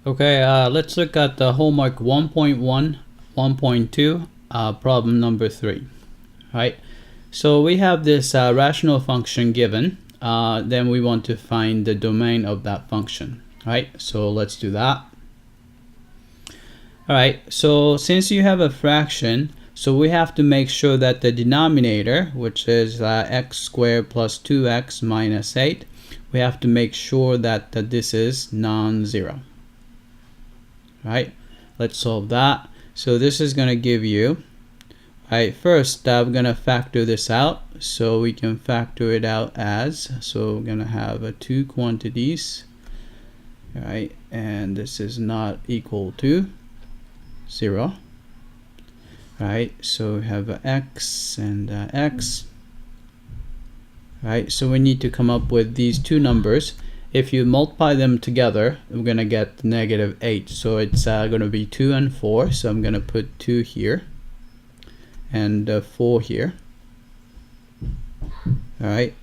Okay, let's look at the homework 1.1-1.2, problem number 3. Right. So we have this rational function given. Then we want to find the domain of that function. Right. So let's do that. All right. So since you have a fraction, so we have to make sure that the denominator, which is x squared plus 2x minus 8, we have to make sure that this is non-zero. Right, let's solve that. So this is going to give you, right, first we're going to factor this out. So we can factor it out as, so we're going to have two quantities, right, and this is not equal to 0. Right, so we have x and x. Right, so we need to come up with these two numbers. If you multiply them together, we're going to get negative 8. So it's going to be 2 and 4. So I'm going to put 2 here and 4 here. All right.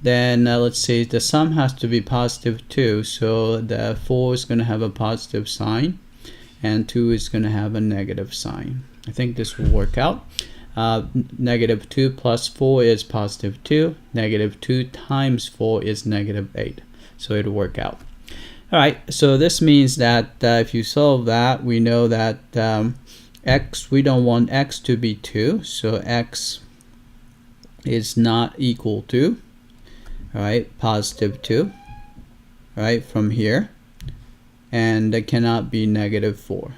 Then let's see, the sum has to be positive 2. So the 4 is going to have a positive sign and 2 is going to have a negative sign. I think this will work out. Negative 2 plus 4 is positive 2. Negative 2 times 4 is negative 8. So it'll work out. All right, so this means that if you solve that, we know that x, we don't want x to be 2, so x is not equal to, all right, positive 2, right, from here, and it cannot be negative 4.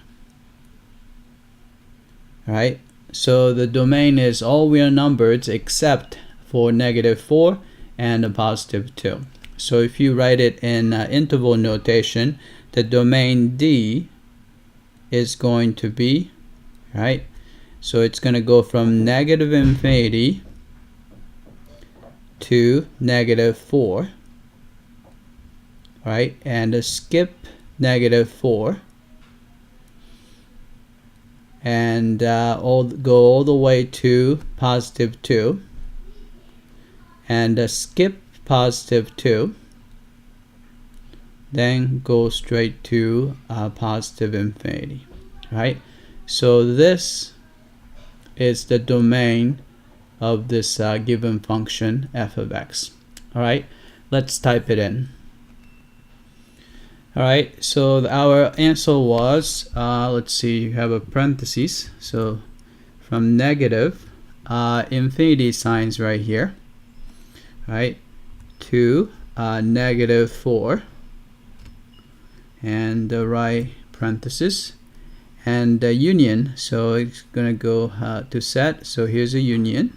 All right, so the domain is all real numbers except for negative 4 and a positive 2. So if you write it in interval notation, the domain D is going to be, right, so it's going to go from negative infinity to negative 4, right, and skip negative 4 and go all the way to positive 2 and skip positive 2, then go straight to positive infinity. Right, so this is the domain of this given function f of x. All right, let's type it in. All right, so our answer was, let's see, you have a parentheses, so from negative infinity signs right here, right, to negative 4 and the right parenthesis and the union, so it's gonna go to set, so here's a union,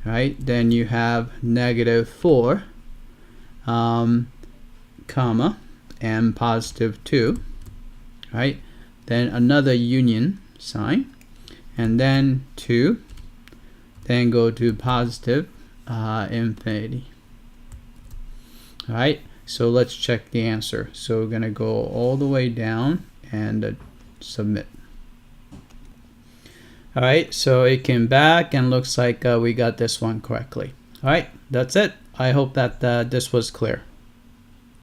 right, then you have negative 4 comma and positive 2, right, then another union sign and then 2, then go to positive infinity. All right, so let's check the answer. So we're gonna go all the way down and submit. All right, so it came back and looks like we got this one correctly. All right, that's it. I hope that this was clear.